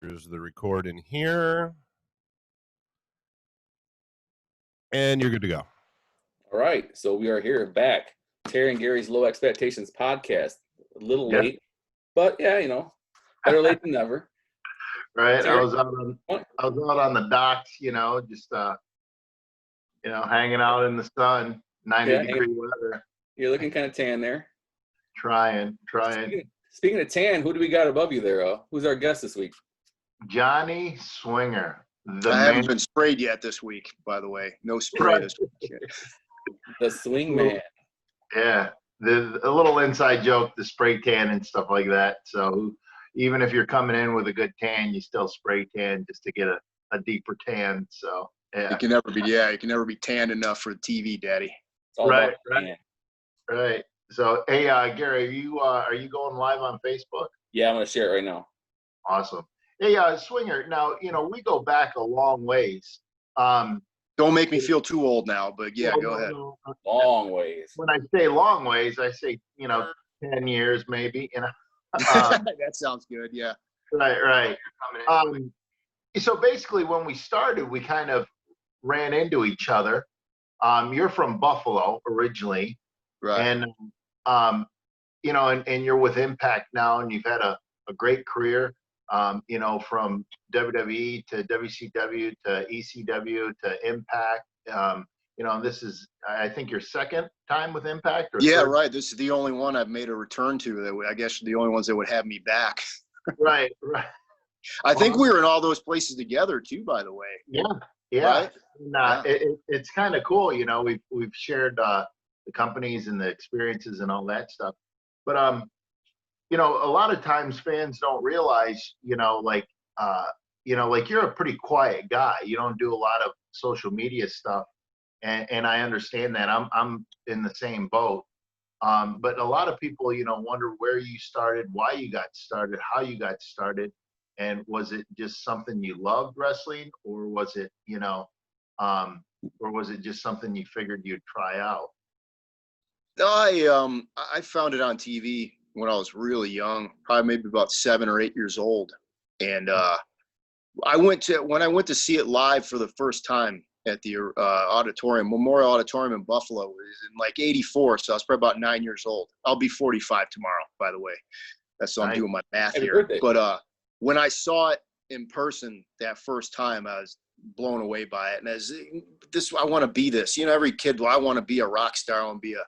Here's the record in here. And you're good to go. All right. So we are here back. Terry and Gary's Low Expectations podcast. A little late, but yeah, better late than never. Right. Terry, I was out on the docks, just hanging out in the sun, 90-degree weather. You're looking kind of tan there. Trying. Speaking of tan, who do we got above you there? Who's our guest this week? Johnny Swinger. I haven't been sprayed yet this week, by the way. No spray this week. The swing man. Yeah. There's a little inside joke, the spray tan and stuff like that. So even if you're coming in with a good tan, you still spray tan just to get a deeper tan. So yeah. You can never be tan enough for TV, Daddy. Right. So hey, Gary, are you going live on Facebook? Yeah, I'm gonna share it right now. Awesome. Hey, Swinger. Now we go back a long ways. Don't make me feel too old now, but yeah, go ahead. Long ways. When I say long ways, I say 10 years maybe. That sounds good. Yeah. Right. So basically, when we started, we kind of ran into each other. You're from Buffalo originally, right? And and you're with Impact now, and you've had a great career. From WWE to WCW to ECW to Impact. This is, I think, your second time with Impact? Or yeah, third? Right. This is the only one I've made a return to. I guess the only ones that would have me back. Right. I think we were in all those places together, too, by the way. Yeah. Right? It's kind of cool. We've shared the companies and the experiences and all that stuff. But, a lot of times fans don't realize, like you're a pretty quiet guy. You don't do a lot of social media stuff. And I understand that. I'm in the same boat. But a lot of people, wonder where you started, why you got started, how you got started. And was it just something you loved wrestling, or was it, just something you figured you'd try out? I found it on TV when I was really young, probably maybe about 7 or 8 years old. And when I went to see it live for the first time at the Memorial Auditorium in Buffalo, it was in like 84. So I was probably about 9 years old. I'll be 45 tomorrow, by the way. That's so I'm doing my math Happy here. Birthday. But when I saw it in person that first time, I was blown away by it. And I want to be this. Every kid, I want to be a rock star. I want to be a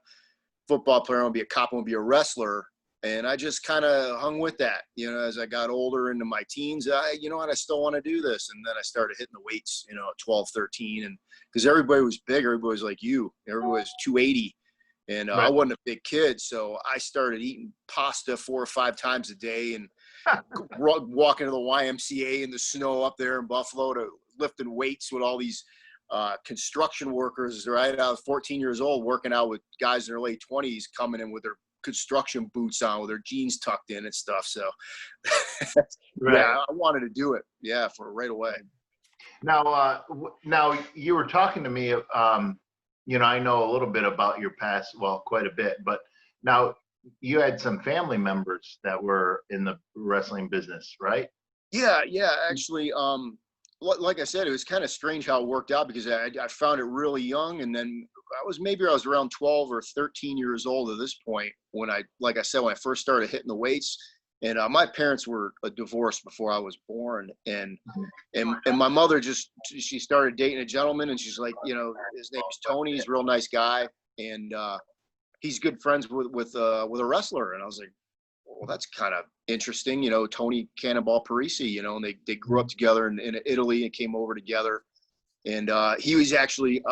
football player. I want to be a cop. I want to be a wrestler. And I just kind of hung with that, as I got older into my teens. I still want to do this. And then I started hitting the weights, at 12, 13. And because everybody was big, everybody was like you. Everybody was 280. And I wasn't a big kid. So I started eating pasta 4 or 5 times a day and walking to the YMCA in the snow up there in Buffalo to lifting weights with all these construction workers, right? I was 14 years old working out with guys in their late 20s coming in with their construction boots on with their jeans tucked in and stuff. So yeah, I wanted to do it. Yeah. For right away. Now you were talking to me, I know a little bit about your past, well, quite a bit, but now you had some family members that were in the wrestling business, right? Yeah. Actually, like I said, it was kind of strange how it worked out because I found it really young. And then I was around 12 or 13 years old at this point when I first started hitting the weights. And my parents were divorced before I was born. And my mother she started dating a gentleman, and she's like, his name is Tony. He's a real nice guy. And he's good friends with a wrestler. And I was like, well, that's kind of interesting. Tony Cannonball Parisi, and they grew up together in Italy and came over together. And he was actually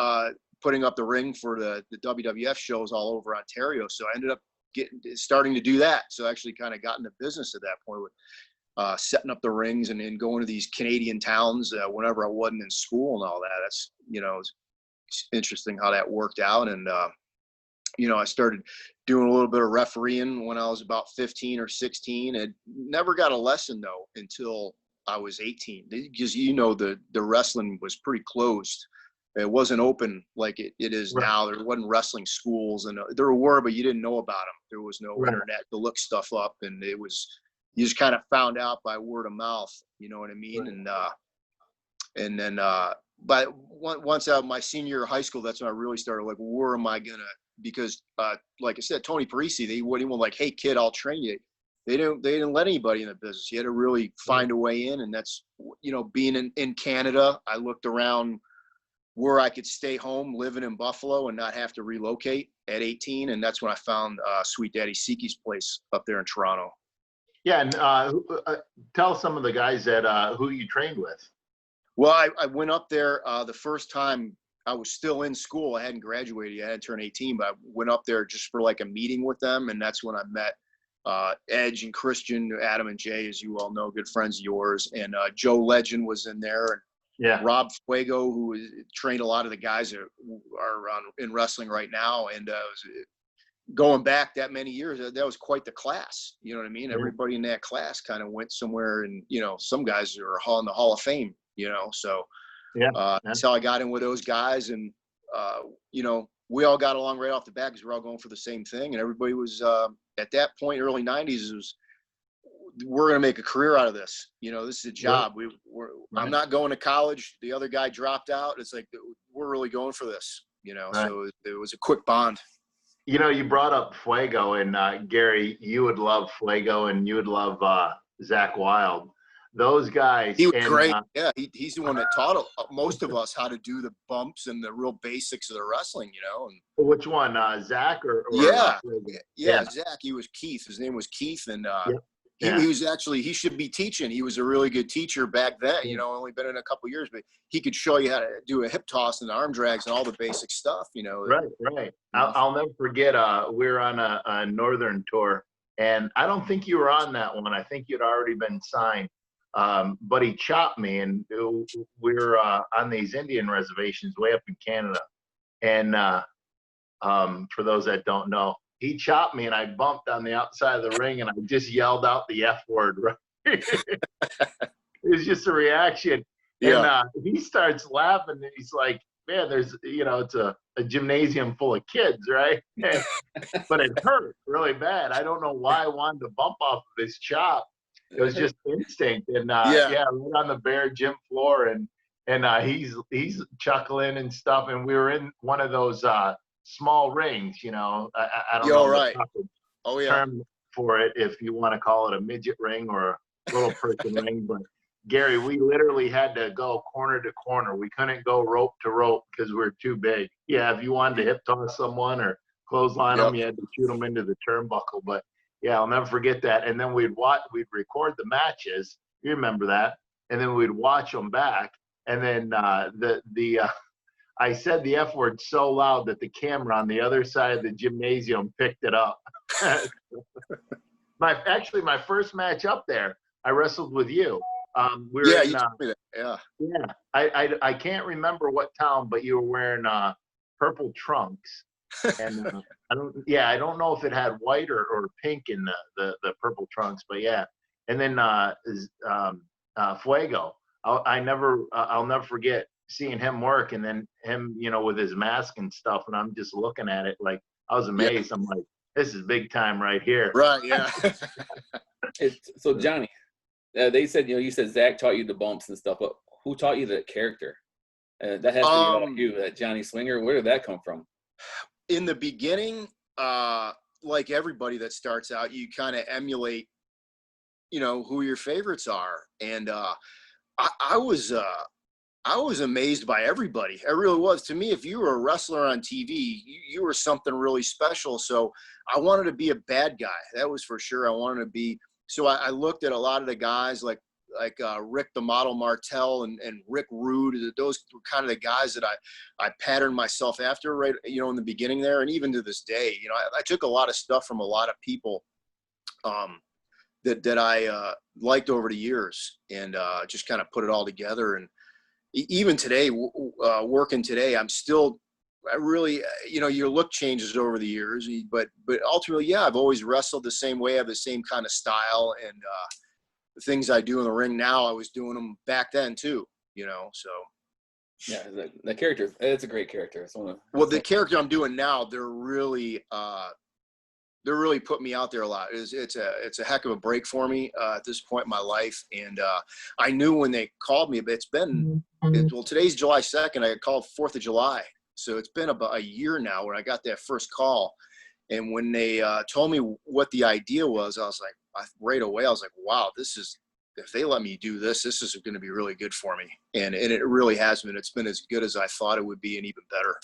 putting up the ring for the WWF shows all over Ontario. So I ended up starting to do that. So I actually kind of got into business at that point with setting up the rings and going to these Canadian towns whenever I wasn't in school and all that. That's, it's interesting how that worked out. And, I started doing a little bit of refereeing when I was about 15 or 16. And never got a lesson, though, until I was 18. Because, the wrestling was pretty closed. It wasn't open like it is now. There wasn't wrestling schools, and there were, but you didn't know about them. There was no internet to look stuff up, and it was you just kind of found out by word of mouth, you know what I mean? Right. And then, but once out my senior year of high school, that's when I really started like, where am I gonna? Because, like I said, Tony Parisi, they wouldn't even like, hey kid, I'll train you. They didn't let anybody in the business. You had to really find a way in, and that's, you know, being in Canada, I looked around where I could stay home, living in Buffalo, and not have to relocate at 18, and that's when I found Sweet Daddy Siki's place up there in Toronto. Yeah, and tell some of the guys that who you trained with. Well, I went up there the first time. I was still in school. I hadn't graduated yet. I had turned 18, but I went up there just for like a meeting with them. And that's when I met Edge and Christian, Adam and Jay, as you all know, good friends of yours. And Joe Legend was in there. And Yeah. Rob Fuego, who trained a lot of the guys that are in wrestling right now. And going back that many years, that was quite the class. You know what I mean? Yeah. Everybody in that class kind of went somewhere, and, you know, some guys are in the Hall of Fame, you know, so that's how I got in with those guys. And, you know, we all got along right off the bat because we're all going for the same thing. And everybody was, at that point, early 90s, we're going to make a career out of this. You know, this is a job. I'm not going to college. The other guy dropped out. It's like, we're really going for this, you know? Right. So it was a quick bond. You know, you brought up Fuego, and Gary, you would love Fuego, and you would love Zach Wilde. Those guys. He was great. Yeah, he's the one that taught most of us how to do the bumps and the real basics of the wrestling, you know. And which one, Zach or yeah, Zach. He was Keith. His name was Keith, and he was actually, he should be teaching. He was a really good teacher back then. You know, only been in a couple of years, but he could show you how to do a hip toss and arm drags and all the basic stuff. You know. Right. I'll never forget. We were on a northern tour, and I don't think you were on that one. I think you'd already been signed. But he chopped me, and we were on these Indian reservations way up in Canada. And for those that don't know, he chopped me, and I bumped on the outside of the ring, and I just yelled out the F word. Right? It was just a reaction. Yeah. And he starts laughing, and he's like, man, there's, you know, it's a gymnasium full of kids, right? But it hurt really bad. I don't know why I wanted to bump off of his chop. It was just instinct. And right on the bare gym floor, and he's chuckling and stuff. And we were in one of those small rings, you know. I don't know the proper term for it, if you want to call it a midget ring or a little person ring. But Gary, we literally had to go corner to corner. We couldn't go rope to rope because we were too big. Yeah, if you wanted to hip toss someone or clothesline them, you had to shoot them into the turnbuckle. But yeah, I'll never forget that. And then we'd record the matches. You remember that? And then we'd watch them back. And then I said the F word so loud that the camera on the other side of the gymnasium picked it up. My first match up there, I wrestled with you. We were you told me that. Yeah. I can't remember what town, but you were wearing purple trunks. And I don't know if it had white or pink in the purple trunks, but yeah. And then Fuego, I'll never forget seeing him work, and then him, you know, with his mask and stuff, and I'm just looking at it like I was amazed. I'm like, this is big time right here. Right. Yeah. So Johnny, they said, you know, you said Zach taught you the bumps and stuff, but who taught you the character? That has to be you, that Johnny Swinger. Where did that come from? In the beginning, like everybody that starts out, you kind of emulate, you know, who your favorites are. And I was amazed by everybody. I really was. To me, if you were a wrestler on TV, you were something really special. So I wanted to be a bad guy. That was for sure. I wanted to be. So I looked at a lot of the guys like Rick the Model Martel and Rick Rude. Those were kind of the guys that I patterned myself after, right, you know, in the beginning there. And even to this day, you know, I took a lot of stuff from a lot of people that I liked over the years, and just kind of put it all together. And even today, working today, I really, you know, your look changes over the years, but ultimately, yeah, I've always wrestled the same way. I have the same kind of style, and the things I do in the ring now, I was doing them back then too, you know, so. Yeah, the character, it's a great character. Well, the character I'm doing now, they're really really putting me out there a lot. It's a heck of a break for me at this point in my life. And I knew when they called me, but well, today's July 2nd. I got called 4th of July. So it's been about a year now when I got that first call. And when they told me what the idea was, I was like, right away, I was like, wow, if they let me do this, this is going to be really good for me. And it really has been. It's been as good as I thought it would be and even better.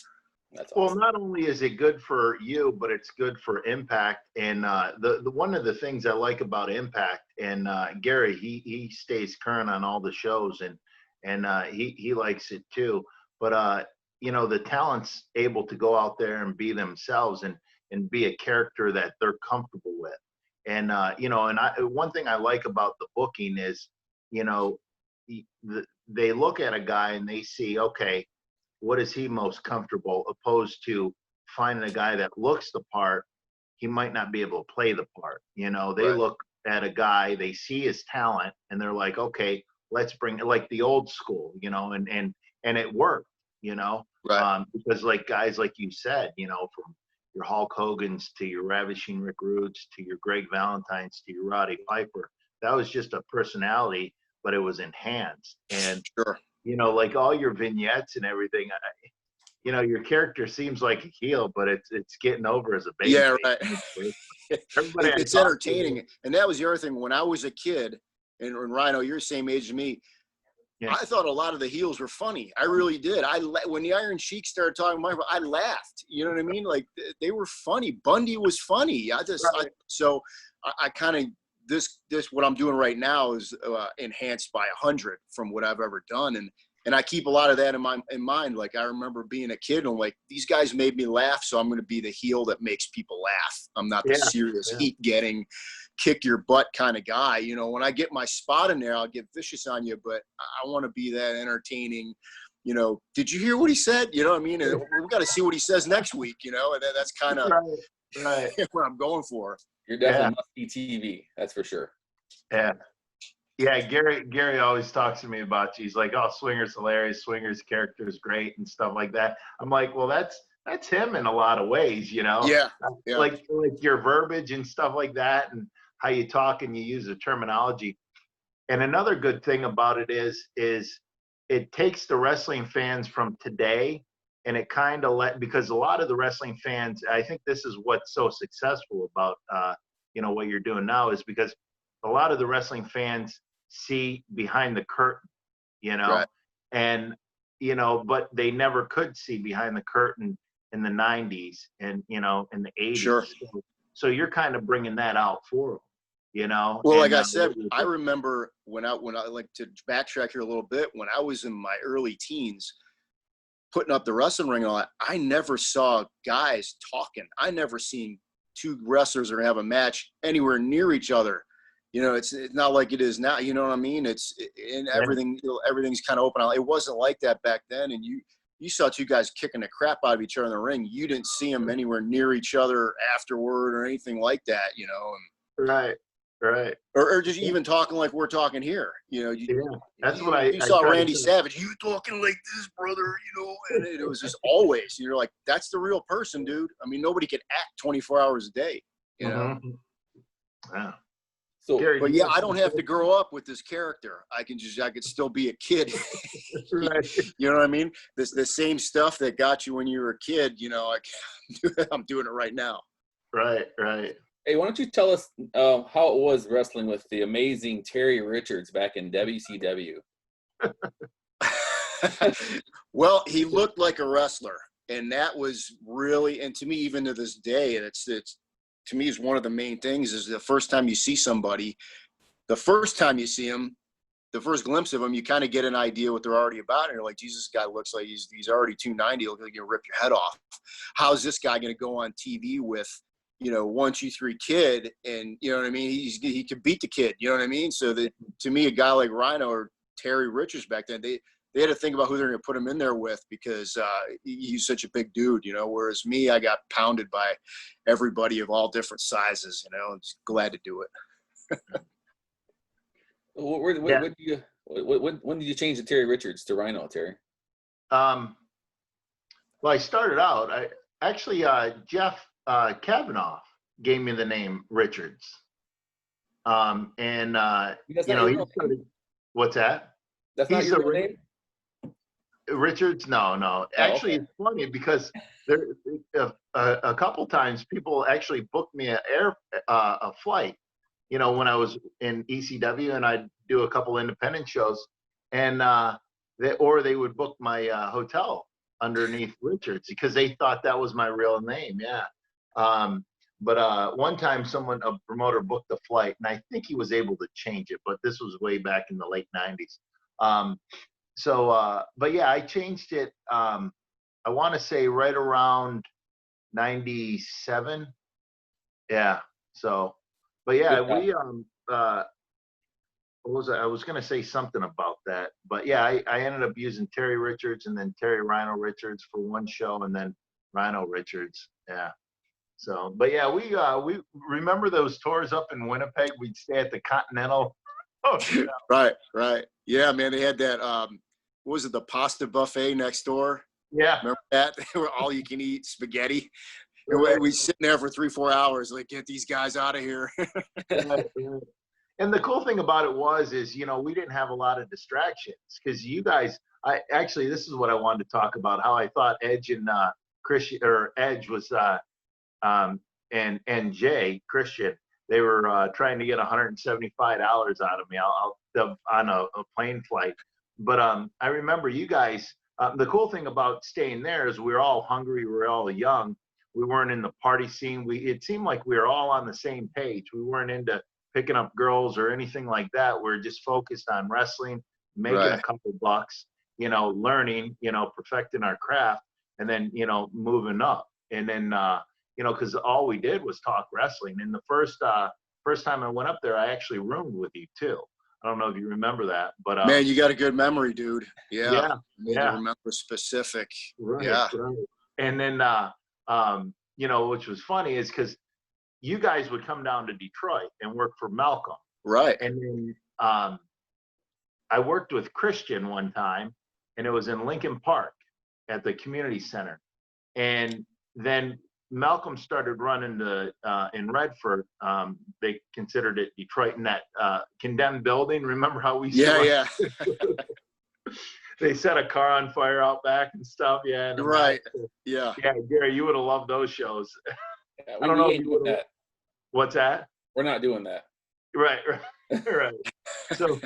That's awesome. Well, not only is it good for you, but it's good for Impact. And the one of the things I like about Impact, and Gary, he stays current on all the shows, and he likes it too. But you know, the talent's able to go out there and be themselves and be a character that they're comfortable with. And you know, and one thing I like about the booking is, you know, they look at a guy and they see, okay, what is he most comfortable, opposed to finding a guy that looks the part, he might not be able to play the part. You know, they Right. look at a guy, they see his talent, and they're like, okay, let's bring it, like the old school, you know, and it worked, you know, Right. because like guys like you said, you know, from your Hulk Hogan's to your Ravishing Rick Rudes to your Greg Valentine's to your Roddy Piper, that was just a personality, but it was enhanced. And Sure. you know, like all your vignettes and everything, you know, your character seems like a heel, but it's getting over as a baby. Yeah, right. Everybody I It's talk to- entertaining. And that was the other thing. When I was a kid, and Rhino, you're the same age as me, Yeah. I thought a lot of the heels were funny. I really did. When the Iron Sheik started talking about it, I laughed. You know what I mean? Like, they were funny. Bundy was funny. I kind of, this what I'm doing right now is enhanced by 100 from what I've ever done. And I keep a lot of that in mind. Like, I remember being a kid and I'm like, these guys made me laugh, so I'm going to be the heel that makes people laugh. I'm not the serious heat-getting, kick-your-butt kind of guy. You know, when I get my spot in there, I'll get vicious on you, but I want to be that entertaining, you know, did you hear what he said? You know what I mean? And we got to see what he says next week, you know, and that's kind of right. what I'm going for. You're definitely must-see TV. That's for sure. Yeah. Yeah, Gary always talks to me about you. He's like, oh, Swinger's hilarious. Swinger's character is great and stuff like that. I'm like, well, that's him in a lot of ways, you know? Yeah. Like your verbiage and stuff like that, and how you talk and you use the terminology. And another good thing about it is it takes the wrestling fans from today, and it kind of because a lot of the wrestling fans, I think this is what's so successful about you know, what you're doing now, is because a lot of the wrestling fans see behind the curtain, you know, Right. and you know, but they never could see behind the curtain in the 90s and, you know, in the 80s. Sure. So you're kind of bringing that out for them, you know. Well, and, like I said, I remember when I like to backtrack here a little bit, when I was in my early teens, putting up the wrestling ring and all that, I never saw guys talking. I never seen two wrestlers are gonna have a match anywhere near each other. You know, it's not like it is now. You know what I mean? Everything's kind of open. It wasn't like that back then. And you saw two guys kicking the crap out of each other in the ring. You didn't see them anywhere near each other afterward or anything like that. You know, right, or just even talking like we're talking here. You know, that's you, what I saw try to Randy say. Savage. You talking like this, brother? You know, and it was just always. You're like, that's the real person, dude. I mean, nobody can act 24 hours a day. You know. Yeah. So, Gary, But yeah, I don't have to grow up with this character. I could still be a kid. Right. You know what I mean? The same stuff that got you when you were a kid, you know, I'm doing it right now. Right. hey, why don't you tell us how it was wrestling with the amazing Terry Richards back in WCW? Well, he looked like a wrestler, and that was really, and to me, even to this day, it's to me is one of the main things is the first time you see somebody, the first time you see him, the first glimpse of him, you kind of get an idea what they're already about. And you're like, Jesus, this guy looks like he's already 290. He'll like rip your head off. How's this guy going to go on TV with, you know, 1, 2, 3 kid? And you know what I mean? He could beat the kid. You know what I mean? So that to me, a guy like Rhino or Terry Richards back then, they had to think about who they're going to put him in there with because he's such a big dude, you know, whereas me, I got pounded by everybody of all different sizes, you know, I'm just glad to do it. When did you change to Terry Richards to Rhino, Terry? Well, I started out, Jeff Kavanaugh gave me the name Richards. And That's you not know, your he real name? started, what's that? That's not He's your a real name? Richards? No. Oh, Actually, okay. it's funny because there a couple times people actually booked me a flight. You know, when I was in ECW and I'd do a couple independent shows, and they would book my hotel underneath Richards because they thought that was my real name. Yeah. But one time a promoter booked the flight, and I think he was able to change it, but this was way back in the late 90s. But yeah, I changed it. I want to say right around 97. Yeah. So, but yeah, Good job. what was I was going to say something about that, but yeah, I ended up using Terry Richards and then Terry Rhino Richards for one show, and then Rhino Richards. Yeah. So, but yeah, we remember those tours up in Winnipeg. We'd stay at the Continental. Oh, yeah. Right. Yeah, man, they had that, what was it, the pasta buffet next door? Yeah. Remember that? Where all you can eat spaghetti. And Right. we sitting there for 3-4 hours, like, get these guys out of here. Right. And the cool thing about it is, you know, we didn't have a lot of distractions because you guys, this is what I wanted to talk about, how I thought Edge and Christian, or Edge was, and Jay, Christian, they were trying to get $175 out of me on a plane flight. But I remember you guys, the cool thing about staying there is we were all hungry, we were all young. We weren't in the party scene. It seemed like we were all on the same page. We weren't into picking up girls or anything like that. We're just focused on wrestling, making Right. a couple bucks, you know, learning, you know, perfecting our craft, and then, you know, moving up. And then, you know, because all we did was talk wrestling. And the first time I went up there, I actually roomed with you too. I don't know if you remember that, but Man, you got a good memory, dude. Yeah. yeah, I need to remember specific. right, Yeah. right. And then, you know, which was funny is because you guys would come down to Detroit and work for Malcolm. Right. And then I worked with Christian one time, and it was in Lincoln Park at the community center. And then Malcolm started running in Redford. They considered it Detroit, in that condemned building. Remember how we used to run? Yeah. They set a car on fire out back and stuff. Yeah. And Right. Yeah. Yeah, Gary, you would have loved those shows. Yeah, I don't know we if ain't you doing would have. that. What's that? We're not doing that. Right. Right. So,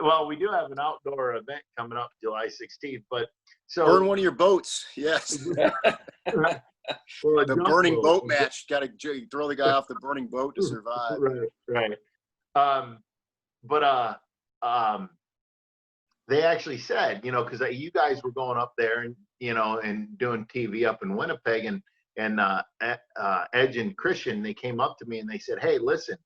well, we do have an outdoor event coming up July 16th, but Burn one of your boats. Yes. Right. Well, The burning boat match. Got to throw the guy off the burning boat to survive. Right. But they actually said, you know, because you guys were going up there and, you know, and doing TV up in Winnipeg, and Edge and Christian, they came up to me and they said, hey, listen,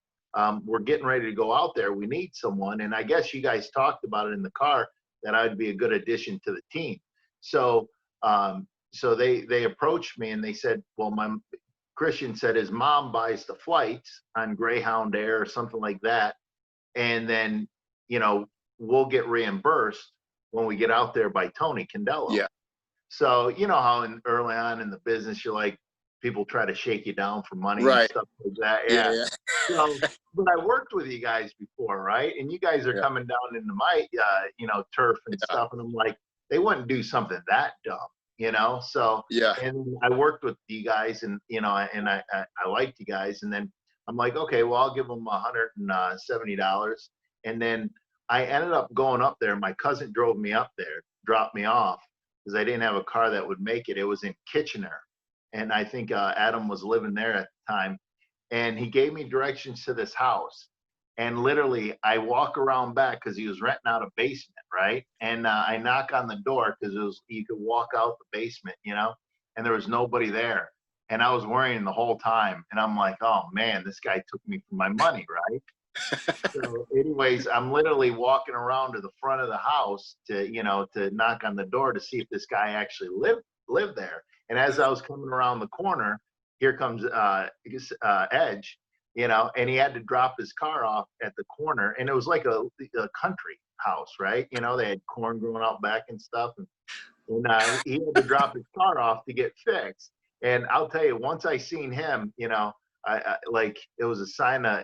we're getting ready to go out there. We need someone. And I guess you guys talked about it in the car that I'd be a good addition to the team. So they approached me and they said, well, Christian said his mom buys the flights on Greyhound Air or something like that. And then, you know, we'll get reimbursed when we get out there by Tony Condello. Yeah. So, you know how early on in the business, you're like, people try to shake you down for money Right. and stuff like that. Yeah. So, but I worked with you guys before, right? And you guys are coming down into my, you know, turf and stuff. And I'm like, they wouldn't do something that dumb, you know? So, and I worked with you guys, and, you know, and I liked you guys. And then I'm like, okay, well, I'll give them $170. And then I ended up going up there. My cousin drove me up there, dropped me off, because I didn't have a car that would make it. It was in Kitchener. And I think Adam was living there at the time. And he gave me directions to this house. And literally, I walk around back because he was renting out a basement, right? And I knock on the door because you could walk out the basement, you know, and there was nobody there. And I was worrying the whole time. And I'm like, oh, man, this guy took me for my money, right? So anyways, I'm literally walking around to the front of the house to knock on the door to see if this guy actually lived there. And as I was coming around the corner, here comes Edge, you know, and he had to drop his car off at the corner. And it was like a country house, right? You know, they had corn growing out back and stuff. And he had to drop his car off to get fixed. And I'll tell you, once I seen him, you know, I like it was a sign of,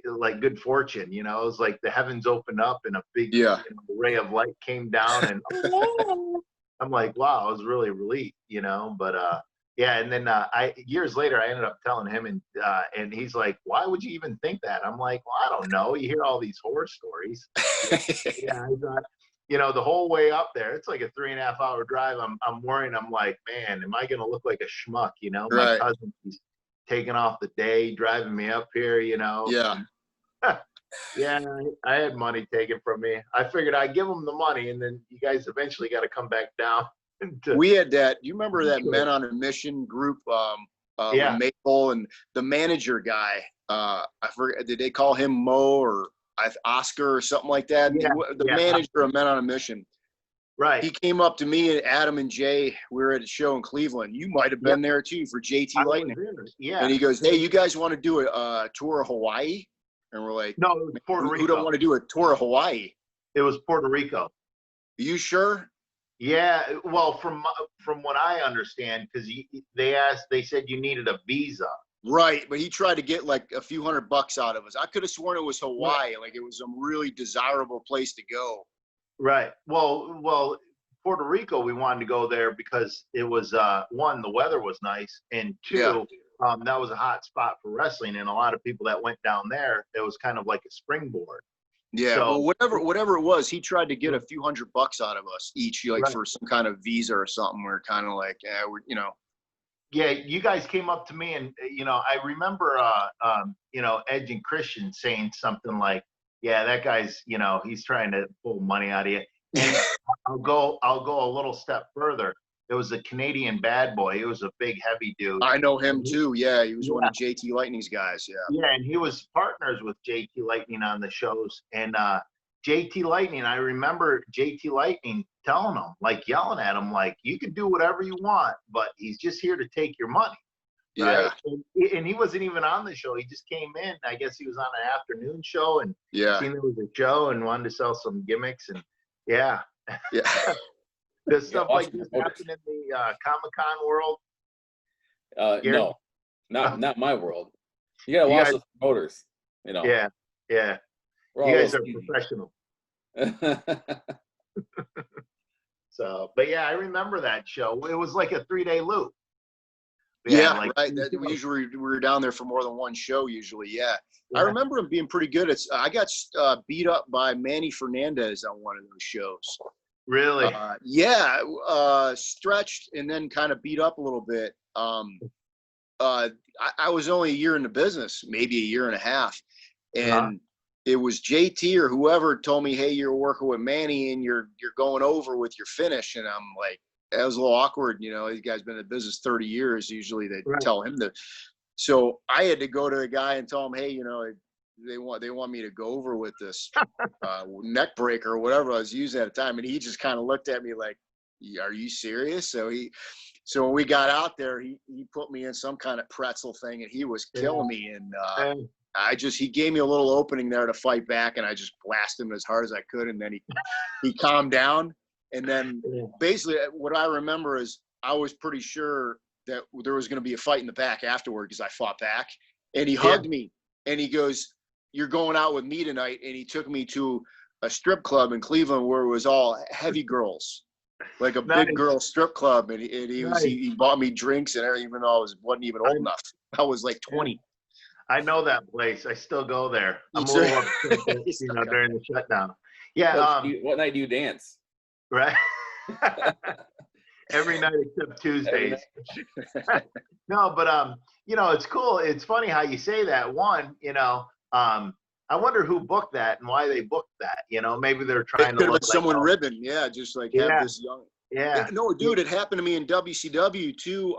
like good fortune. It was like the heavens opened up and a big ray of light came down, and I'm like, wow, I was really relieved, But yeah, and then years later, I ended up telling him, and he's like, why would you even think that? I'm like, well, I don't know. You hear all these horror stories. Yeah, I thought, the whole way up there, it's like a 3.5-hour drive. I'm worrying. I'm like, man, am I going to look like a schmuck? My cousin, he's taking off the day, driving me up here, Yeah. Yeah, I had money taken from me. I figured I'd give them the money, and then you guys eventually got to come back down. We had that. You remember that Men on a Mission group? With Maple and the manager guy. I forget. Did they call him Mo or Oscar or something like that? Yeah, the manager of Men on a Mission. Right. He came up to me and Adam and Jay. We were at a show in Cleveland. You might have been there too for JT Lightning. Yeah. And he goes, "Hey, you guys want to do a tour of Hawaii?" And we're like, "No, it was Puerto Rico. Who don't want to do a tour of Hawaii?" It was Puerto Rico. Are you sure? Yeah. Well, from what I understand, because they said you needed a visa. Right, but he tried to get like a few $100 out of us. I could have sworn it was Hawaii, like it was some really desirable place to go. Right. Well, Puerto Rico, we wanted to go there because it was one, the weather was nice, and two, that was a hot spot for wrestling, and a lot of people that went down there, it was kind of like a springboard. Yeah, so, well, whatever it was, he tried to get a few $100 out of us each, like for some kind of visa or something. We're kind of like, Yeah, you guys came up to me, and I remember, Edge and Christian saying something like, "Yeah, that guy's, he's trying to pull money out of you." And I'll go a little step further. There was a Canadian bad boy. He was a big, heavy dude. I know him too. Yeah, he was one of JT Lightning's guys. Yeah. Yeah, and he was partners with JT Lightning on the shows. And JT Lightning, I remember JT Lightning telling him, like yelling at him, like, you can do whatever you want, but he's just here to take your money. Right? Yeah. And he wasn't even on the show. He just came in. I guess he was on an afternoon show and seen there was a show and wanted to sell some gimmicks. And yeah. Does stuff like this happen in the Comic-Con world? No, not my world. You gotta watch the promoters, Yeah. You guys are professional. So, but yeah, I remember that show. It was like a 3-day loop. Yeah, right. Usually we were down there for more than one show. Usually, yeah. I remember him being pretty good. I got beat up by Manny Fernandez on one of those shows. Really? Stretched and then kind of beat up a little bit. I was only a year in the business, maybe a year and a half, and it was JT or whoever told me, "Hey, you're working with Manny and you're going over with your finish," and I'm like, that was a little awkward. These guys been in the business 30 years. Usually they tell him that. So I had to go to the guy and tell him, "Hey, they want me to go over with this neck breaker or whatever I was using at the time." And he just kind of looked at me like, "Are you serious?" So when we got out there, he put me in some kind of pretzel thing and he was killing me. And he gave me a little opening there to fight back, and I just blasted him as hard as I could. And then he calmed down. And then basically what I remember is I was pretty sure that there was going to be a fight in the back afterward because I fought back. And he hugged me and he goes, "You're going out with me tonight." And he took me to a strip club in Cleveland where it was all heavy girls, like a big girl strip club. And he bought me drinks and everything, even though I wasn't even old enough. I was like 20. I know that place. I still go there. I'm a little upset, during the shutdown. Yeah. What night do you dance? Right. Every night except Tuesdays. No, but it's cool. It's funny how you say that. One, I wonder who booked that and why they booked that. Maybe they're trying to look someone ribbon. Yeah, just like have this young. Yeah. No, dude, it happened to me in WCW too.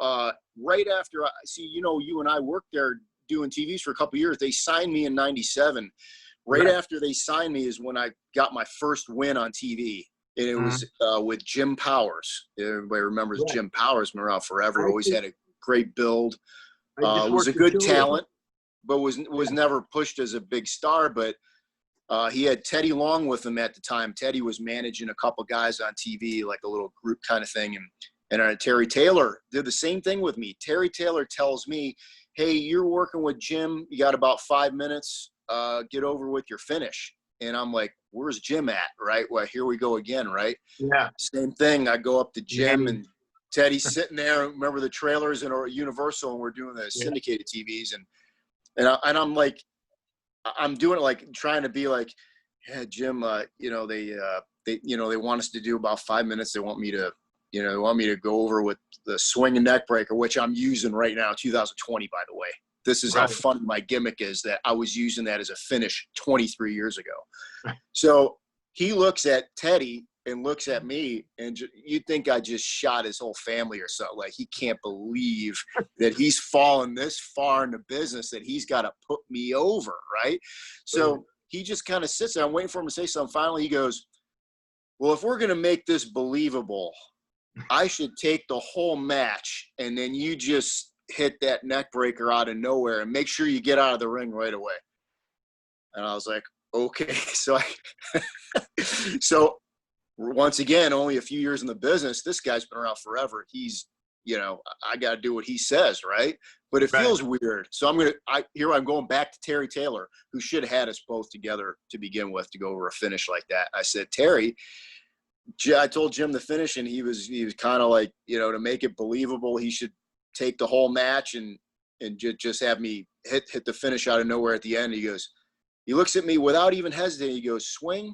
Right after you and I worked there doing TVs for a couple of years. They signed me in '97. Right after they signed me is when I got my first win on TV. And it was with Jim Powers. Everybody remembers Jim Powers, been around forever. Always had a great build. Was a good talent, but was never pushed as a big star. But he had Teddy Long with him at the time. Teddy was managing a couple guys on TV, like a little group kind of thing. And Terry Taylor did the same thing with me. Terry Taylor tells me, hey, you're working with Jim. You got about 5 minutes. Get over with your finish. And I'm like, where's Jim at? Right. Well, here we go again. Right. Yeah. Same thing. I go up to Jim Yeah. and Teddy's sitting there. Remember the trailers in Universal, and we're doing the syndicated TVs. And I'm like, I'm doing it like trying to be like, yeah, Jim, you know, they want us to do about 5 minutes. They want me to go over with the swing and neck breaker, which I'm using right now, 2020, by the way. This is how funny my gimmick is, that I was using that as a finish 23 years ago. So he looks at Teddy and looks at me, and you'd think I just shot his whole family or something. Like, he can't believe that he's fallen this far in the business, that he's got to put me over, right? So he just kind of sits there. I'm waiting for him to say something. Finally, he goes, well, if we're going to make this believable, I should take the whole match, and then you just hit that neck breaker out of nowhere and make sure you get out of the ring right away. And I was like, okay. So once again, only a few years in the business, this guy's been around forever. He's, you know, I got to do what he says, right? But it feels weird. So I'm going back to Terry Taylor, who should have had us both together to begin with to go over a finish like that. I said, Terry, I told Jim the finish, and he was kind of like, you know, to make it believable, he should take the whole match and just have me hit the finish out of nowhere at the end. He looks at me without even hesitating. He goes, Swing,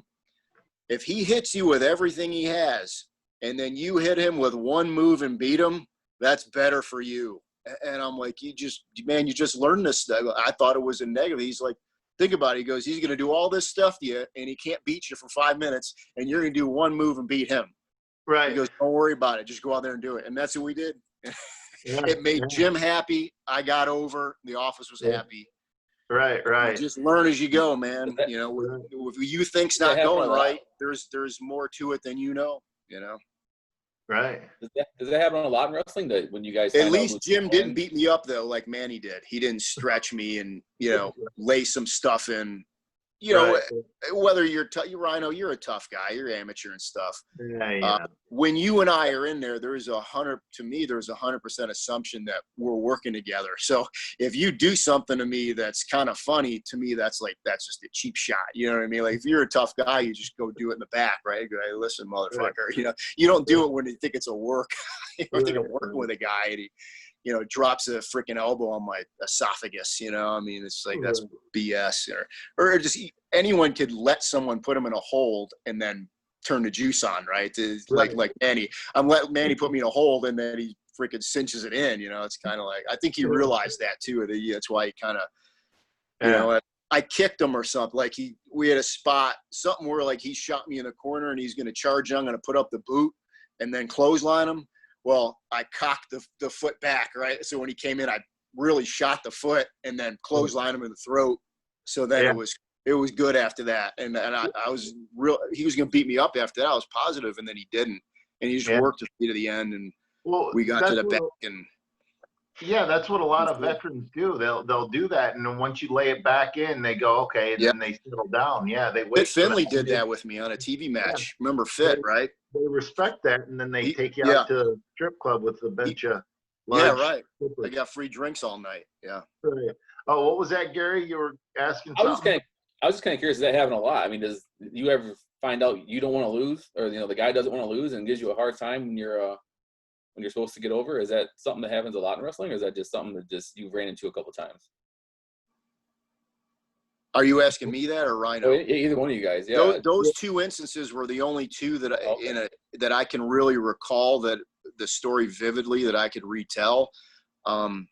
if he hits you with everything he has, and then you hit him with one move and beat him, that's better for you. And I'm like, you just learned this stuff. I thought it was a negative. He's like, think about it. He goes, he's going to do all this stuff to you, and he can't beat you for 5 minutes, and you're going to do one move and beat him. Right. He goes, don't worry about it. Just go out there and do it. And that's what we did. It made Jim happy. I got over. The office was happy. Right. You just learn as you go, man. You know, if you think's not going right, there's more to it than you know. Right. Does that happen a lot in wrestling? That when you guys at least Jim didn't beat me up though, like Manny did. He didn't stretch me and lay some stuff in. Whether you're Rhino, you're a tough guy. You're amateur and stuff. When you and I are in there, there's 100% assumption that we're working together. So if you do something to me that's kind of funny, to me, that's just a cheap shot. You know what I mean? Like, if you're a tough guy, you just go do it in the back, right? Go, hey, listen, motherfucker. You don't do it when you think it's a work. You think I'm working with a guy and he drops a freaking elbow on my esophagus, I mean, it's like, that's BS. Or just anyone could let someone put him in a hold and then turn the juice on, right? Like Manny. I'm letting Manny put me in a hold and then he freaking cinches it in, it's kind of like, I think he realized that too. That's why he kind of, I kicked him or something. Like we had a spot, something where like he shot me in the corner and he's going to charge. I'm going to put up the boot and then clothesline him. Well, I cocked the foot back, right? So when he came in, I really shot the foot and then clotheslined him in the throat. So then it was good after that. And I was he was going to beat me up after that. I was positive, and then he didn't. And he just worked me to the end, and we got to the back. And that's what a lot of veterans do. They'll do that, and then once you lay it back in, they go, okay, and then they settle down. Yeah, they wait. Fit Finley did that with me on a TV match. Remember Fit, right? They respect that, and then they take you out to the strip club with a bunch of lunch. Yeah, right. They got free drinks all night. Yeah. Right. Oh, what was that, Gary? You were asking something? I was just kind of curious. Does that happen a lot? I mean, does you ever find out you don't want to lose, or the guy doesn't want to lose and gives you a hard time when you're supposed to get over? Is that something that happens a lot in wrestling, or is that just something that you've ran into a couple of times? Are you asking me that or Rhino? Either one of you guys. Yeah. Those two instances were the only two that that I can really recall, that the story vividly that I could retell. I'm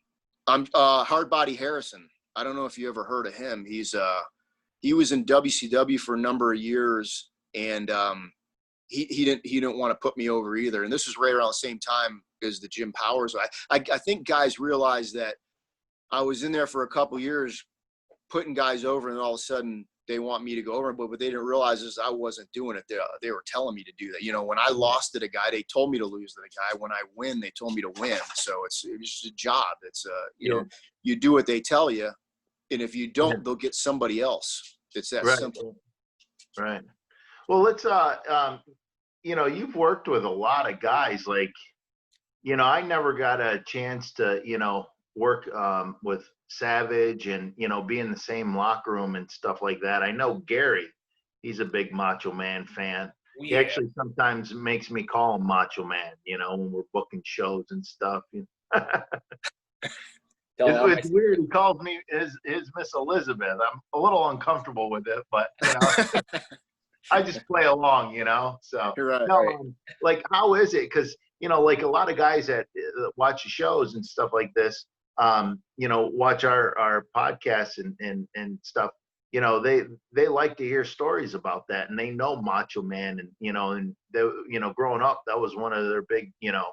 Hardbody Harrison. I don't know if you ever heard of him. He was in WCW for a number of years, and he didn't want to put me over either. And this was right around the same time as the Jim Powers. I think guys realized that I was in there for a couple years putting guys over, and all of a sudden they want me to go over, but what they didn't realize is I wasn't doing it. They were telling me to do that. When I lost to the guy, they told me to lose to the guy. When I win, they told me to win. So it's just a job. It's you do what they tell you, and if you don't, they'll get somebody else. It's that simple. Right. Well, let's you've worked with a lot of guys. Like, I never got a chance to work with Savage and, you know, be in the same locker room and stuff like that. I know Gary, he's a big Macho Man fan. He actually sometimes makes me call him Macho Man, you know, when we're booking shows and stuff. You know? It's weird. He calls me his Miss Elizabeth. I'm a little uncomfortable with it, but, you know, I just play along, you know. So, You're right. no, like, how is it? Because, you know, like a lot of guys that watch the shows and stuff like this, you know, watch our podcasts and stuff. You know, they like to hear stories about that, and they know Macho Man, and you know, and they, you know, growing up, that was one of their big, you know,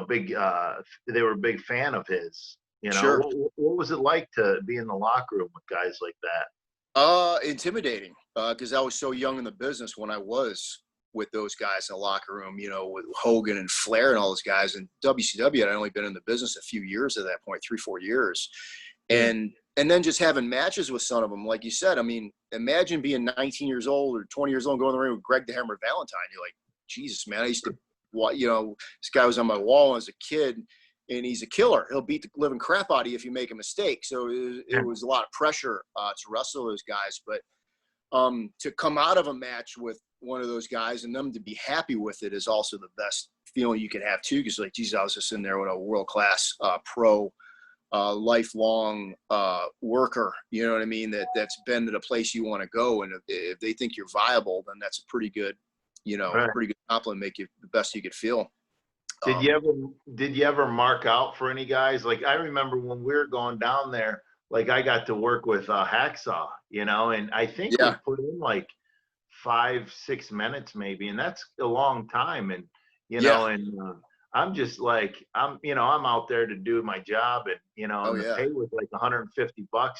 big. They were a big fan of his. You know, Sure. what was it like to be in the locker room with guys like that? Intimidating, because I was so young in the business when I was with those guys in the locker room, you know, with Hogan and Flair and all those guys. And WCW had only been in the business a few years at that point, 3-4 years. And then just having matches with some of them, like you said, I mean, imagine being 19 years old or 20 years old and going in the ring with Greg the Hammer Valentine. You're like, Jesus, man, I used to, you know, this guy was on my wall as a kid, and he's a killer. He'll beat the living crap out of you if you make a mistake. So it was a lot of pressure to wrestle those guys. But to come out of a match with one of those guys and them to be happy with it is also the best feeling you can have too. Because like, geez, I was just in there with a world-class pro, lifelong worker, you know what I mean? That's been to the place you want to go. And if they think you're viable, then that's a pretty good, you know, pretty good compliment, make you the best you could feel. Did you ever mark out for any guys? Like, I remember when we were going down there, like I got to work with Hacksaw, you know, and I think we put in like 5-6 minutes maybe, and that's a long time. And, you know, and I'm just like, I'm out there to do my job, and, you know, and the pay was like $150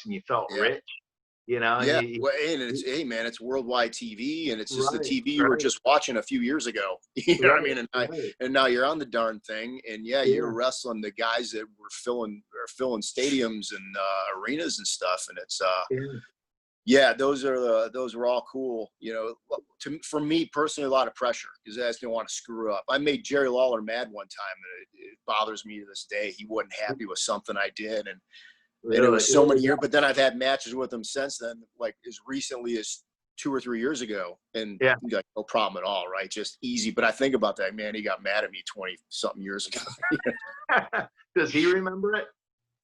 and you felt rich. You know, well, and it's, hey man, it's worldwide TV, and it's just the TV you were just watching a few years ago. You know what I mean? And now you're on the darn thing, and you're wrestling the guys that were filling stadiums and arenas and stuff, and it's those were all cool. You know, for me personally, a lot of pressure because I just didn't want to screw up. I made Jerry Lawler mad one time, and it bothers me to this day. He wasn't happy with something I did, and it was so many years, but then I've had matches with him since then, like as recently as 2 or 3 years ago. And like, no problem at all, right? Just easy. But I think about that, man, he got mad at me 20-something years ago. Does he remember it?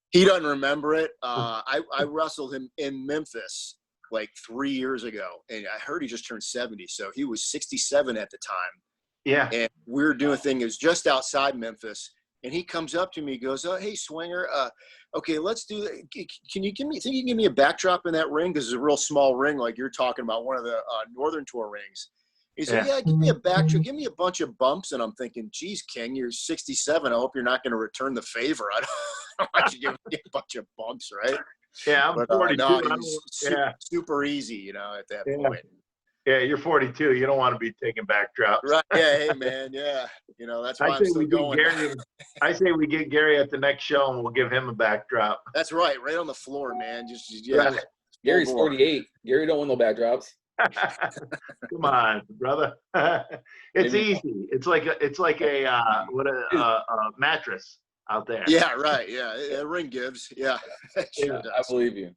He doesn't remember it. I wrestled him in Memphis like 3 years ago, and I heard he just turned 70. So he was 67 at the time. Yeah. And we were doing a thing, it was just outside Memphis. And he comes up to me, goes, "Oh, hey, Swinger, okay, let's do that. Can you give me a backdrop in that ring? Because it's a real small ring, like you're talking about, one of the Northern Tour rings." He said, "Yeah, give me a backdrop, give me a bunch of bumps." And I'm thinking, geez, King, you're 67. I hope you're not going to return the favor. I don't want you to give me a bunch of bumps, right? Yeah, I'm 42. No, it was super easy, you know, at that point. Yeah, you're 42. You don't want to be taking backdrops. Right. Yeah. Hey, man. Yeah. You know, that's why I'm still going. I say we get Gary at the next show and we'll give him a backdrop. That's right. Right on the floor, man. Just Right. Gary's 48. Gary don't win no backdrops. Come on, brother. It's easy. It's like a mattress out there. Yeah. Right. Yeah. A ring gives. Yeah. Sure does. I believe you.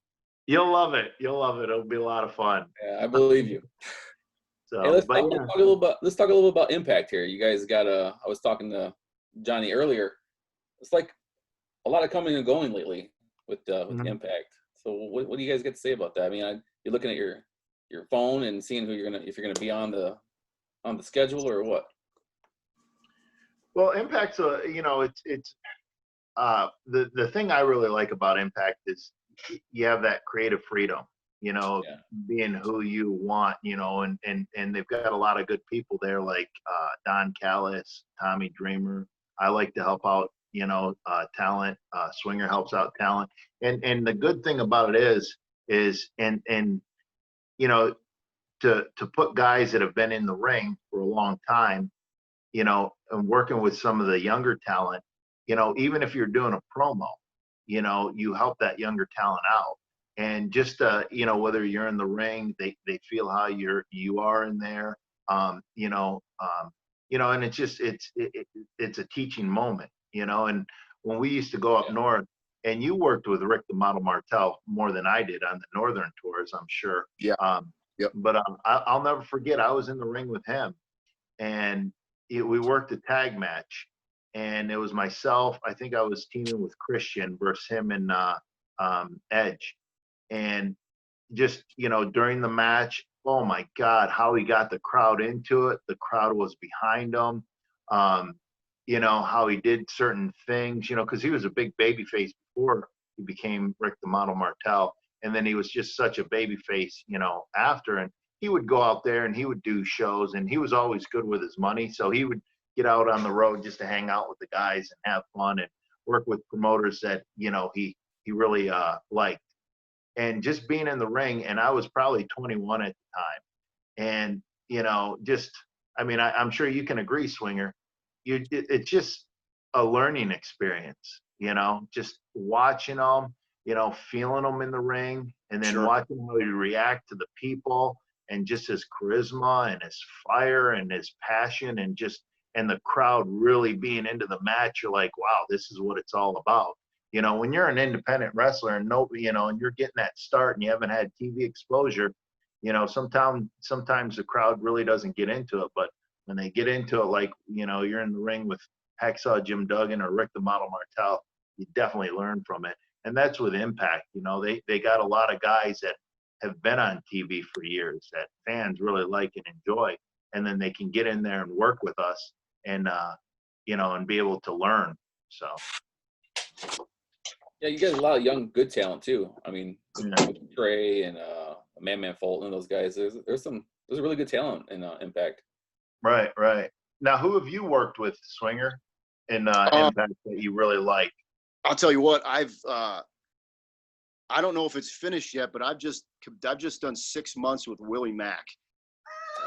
You'll love it. It'll be a lot of fun. Yeah, I believe you. So, hey, let's talk a little bit about Impact here. You guys got I was talking to Johnny earlier. It's like a lot of coming and going lately with Impact. So what do you guys get to say about that? I mean, you're looking at your phone and seeing if you're gonna be on the schedule or what? Well, Impact's it's the thing I really like about Impact is you have that creative freedom, you know, being who you want, you know, and they've got a lot of good people there, like Don Callis, Tommy Dreamer. I like to help out, you know, talent. Swinger helps out talent, and the good thing about it is you know, to put guys that have been in the ring for a long time, you know, and working with some of the younger talent, you know, even if you're doing a promo, you know, you help that younger talent out. And just, you know, whether you're in the ring, they feel how you are in there, you know, and it's just, it's a teaching moment, you know, and when we used to go up north, and you worked with Rick the Model Martel more than I did on the northern tours, I'm sure. Yeah. Yep. But I'll never forget, I was in the ring with him, and we worked a tag match, and it was myself. I think I was teaming with Christian versus him and Edge, and just during the match, oh my God, how he got the crowd into it. The crowd was behind him. How he did certain things, because he was a big baby face before he became Rick the Model Martel. And then he was just such a baby face, after. And he would go out there and he would do shows, and he was always good with his money. So he would get out on the road just to hang out with the guys and have fun and work with promoters that, he really liked. And just being in the ring, and I was probably 21 at the time. And, I'm sure you can agree, Swinger, it's just a learning experience, just watching them, feeling them in the ring, and then watching how he react to the people, and just his charisma and his fire and his passion, and the crowd really being into the match. You're like, wow, this is what it's all about. When you're an independent wrestler and and you're getting that start and you haven't had TV exposure, sometimes the crowd really doesn't get into it. But when they get into it, like, you're in the ring with Hacksaw Jim Duggan or Rick the Model Martel, you definitely learn from it. And that's with Impact. They got a lot of guys that have been on TV for years that fans really like and enjoy. And then they can get in there and work with us and, and be able to learn. So. Yeah, you guys have a lot of young, good talent too. I mean, Trey and Man Fulton and those guys. There's a really good talent in Impact. Right. Now, who have you worked with, Swinger, in Impact that you really like? I'll tell you what, I don't know if it's finished yet, but I've just done 6 months with Willie Mack.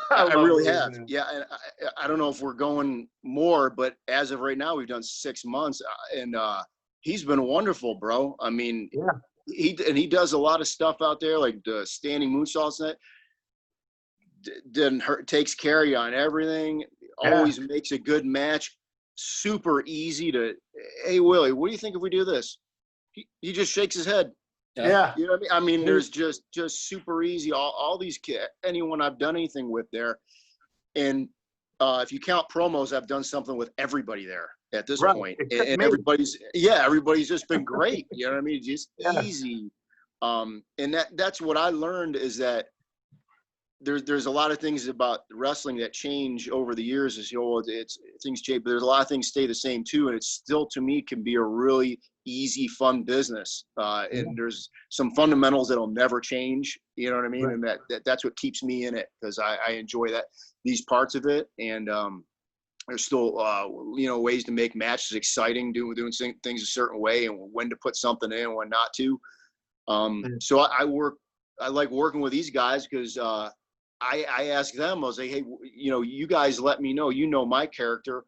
I really have. Yeah, and I don't know if we're going more, but as of right now, we've done 6 months, and he's been wonderful, bro. I mean, he does a lot of stuff out there, like the standing moonsaults and that. Doesn't hurt, takes care of you on everything. Always makes a good match. Super easy to. Hey Willie, what do you think if we do this? He just shakes his head. Yeah. You know what I mean? There's just super easy. All these kids, anyone I've done anything with there, and if you count promos, I've done something with everybody there at this point. And everybody's just been great. You know what I mean? Just easy. And that's what I learned, is that there's a lot of things about wrestling that change over the years. It's things change, but there's a lot of things stay the same too. And it's still, to me, can be a really easy, fun business. And there's some fundamentals that'll never change. You know what I mean? Right. And that's what keeps me in it, because I enjoy these parts of it. And there's still ways to make matches exciting, doing things a certain way, and when to put something in and when not to. So I like working with these guys, because I ask them, I was like, hey, you guys let me know, my character,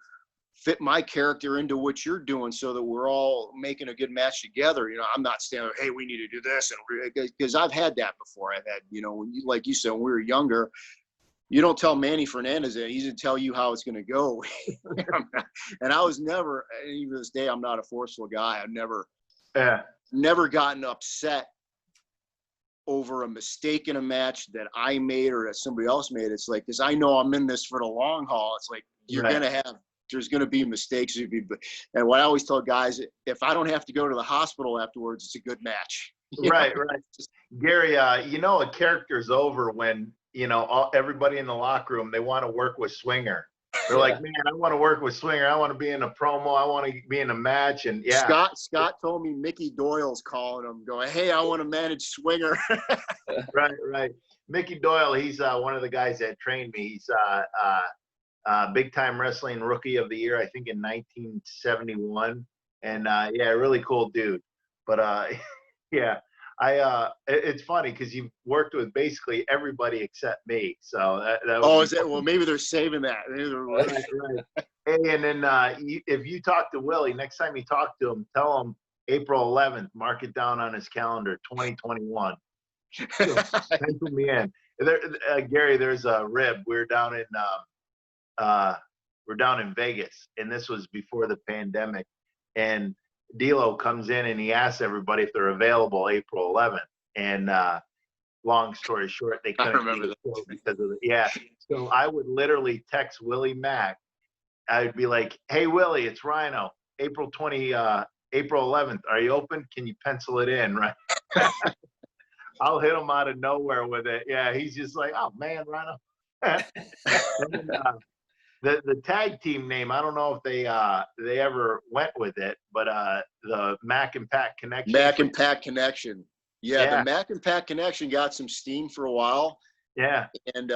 fit my character into what you're doing, so that we're all making a good match together. I'm not standing there, hey, we need to do this. And because I've had that before. I've had, like you said, when we were younger, you don't tell Manny Fernandez that. He's going to tell you how it's going to go. And I was never, even to this day, I'm not a forceful guy. I've never gotten upset over a mistake in a match that I made or that somebody else made. It's like, because I know I'm in this for the long haul. It's like, there's going to be mistakes. And what I always tell guys, if I don't have to go to the hospital afterwards, it's a good match. Right. Gary, a character's over when, everybody in the locker room, they want to work with Swinger. They're like, man, I want to work with Swinger. I want to be in a promo. I want to be in a match. And Scott told me Mickey Doyle's calling him, going, hey, I want to manage Swinger. Right. Mickey Doyle, he's one of the guys that trained me. He's big time wrestling rookie of the year, I think in 1971. And really cool dude. But it's funny because you've worked with basically everybody except me. So that was well, maybe they're saving that. Right. Hey, and then if you talk to Willie, next time you talk to him, tell him April 11th, mark it down on his calendar, 2021. Pencil me in. Gary, there's a rib. We're down in Vegas, and this was before the pandemic. And D'Lo comes in and he asks everybody if they're available April 11th. And long story short, they I couldn't remember do the show because of So I would literally text Willie Mack. I would be like, "Hey Willie, it's Rhino. April 11th. Are you open? Can you pencil it in?" Right. I'll hit him out of nowhere with it. Yeah, he's just like, "Oh man, Rhino." And then, the tag team name, I don't know if they ever went with it, but the Mac and Pat Connection. Mac and Pat Connection. Yeah, the Mac and Pat Connection got some steam for a while. Yeah. And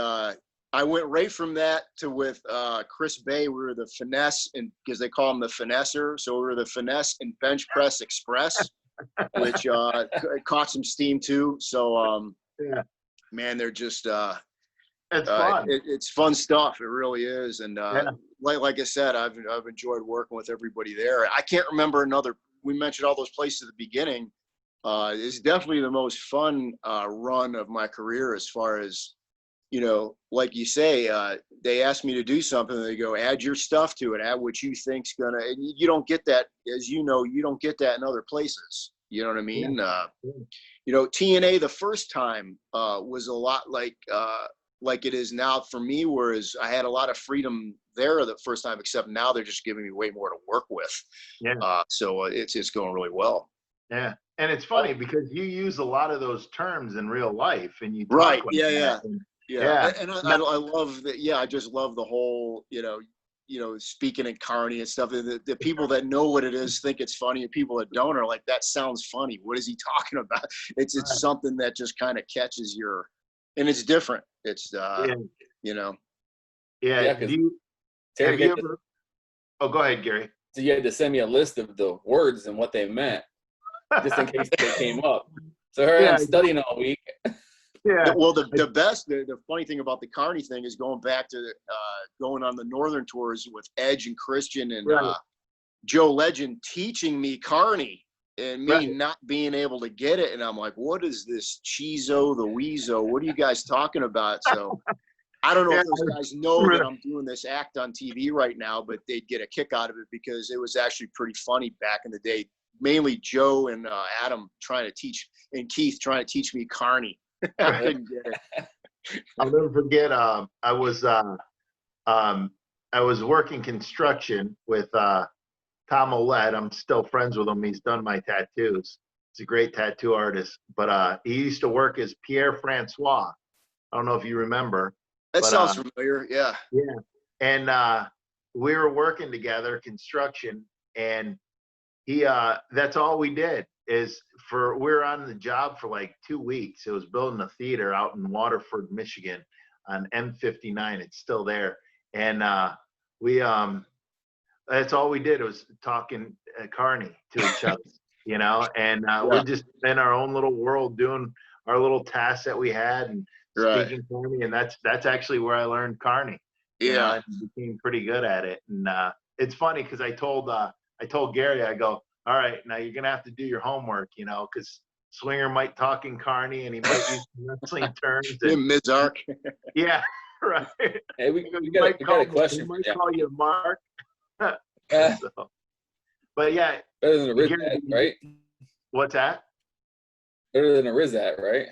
I went right from that to with Chris Bay. We were the Finesse, and because they call him the Finesser, so we were the Finesse and Bench Press Express, which caught some steam too. So yeah, man, they're just it's fun. It's fun stuff. It really is. And like I said, I've enjoyed working with everybody there. I can't remember another. We mentioned all those places at the beginning. It's definitely the most fun run of my career, as far as, you know, like you say, they ask me to do something, they go, add your stuff to it, add what you think's gonna, and you don't get that, as you know, you don't get that in other places. You know what I mean? You know, TNA the first time was a lot like it is now for me, whereas I had a lot of freedom there the first time, except now they're just giving me way more to work with. So it's going really well. Yeah. And it's funny because you use a lot of those terms in real life, and you talk right. like Yeah. that. Yeah. And I love that. Yeah. I just love the whole, you know, speaking in Carney and stuff. The people that know what it is think it's funny, and people that don't are like, that sounds funny. What is he talking about? It's something that just kind of catches your, and it's different. It's, you know. Yeah. Have you ever, oh, go ahead, Gary. So you had to send me a list of the words and what they meant, just in case they came up. So here I'm studying all week. Yeah. Well, the funny thing about the Carney thing is going back to going on the Northern tours with Edge and Christian and Joe Legend teaching me Carney, and me not being able to get it. And I'm like, what is this Cheezo, the Weezo? What are you guys talking about? So I don't know if those guys know that I'm doing this act on TV right now, but they'd get a kick out of it because it was actually pretty funny back in the day. Mainly Joe and Adam trying to teach, and Keith trying to teach me Carney. I couldn't get it. I'll never forget. I was working construction with Tom Ouellette. I'm still friends with him. He's done my tattoos. He's a great tattoo artist. But he used to work as Pierre Francois. I don't know if you remember. That sounds familiar. Yeah. Yeah. And we were working together, construction, and he that's all we did is we were on the job for like 2 weeks. It was building a theater out in Waterford, Michigan on M59. It's still there. And we that's all we did was talking Carney to each other, you know, and we're just in our own little world doing our little tasks that we had and speaking Carney. And that's actually where I learned Carney. You know, and became pretty good at it. And it's funny because I told Gary, I go, all right, now you're gonna have to do your homework, you know, because Swinger might talk in Carney and he might use wrestling terms. And, Mid-arc. Yeah, right. Hey, we got a question. He might call you Mark. So, but yeah, better than a Rizat, right? What's that? Better than a Rizat, right?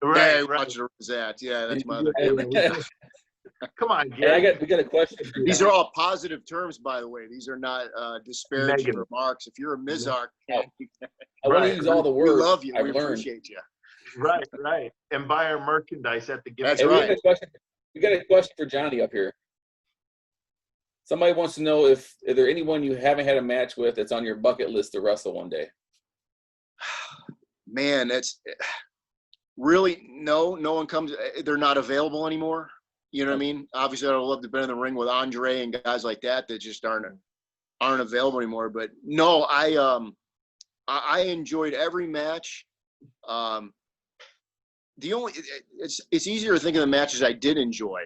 Right, Roger Rizat. Yeah, that's my other favorite. Come on, Gary. Hey, we got a question. These are all positive terms, by the way. These are not disparaging remarks. If you're a Mizark, I want to use all the words. We love you. I've we learned. Appreciate you. Right. And buy our merchandise at the gift. That's hey, right. We got a question for Johnny up here. Somebody wants to know if there anyone you haven't had a match with that's on your bucket list to wrestle one day. Man, that's really no one comes. They're not available anymore. You know what I mean? Obviously, I'd love to be in the ring with Andre and guys like that just aren't available anymore. But no, I enjoyed every match. It's easier to think of the matches I did enjoy.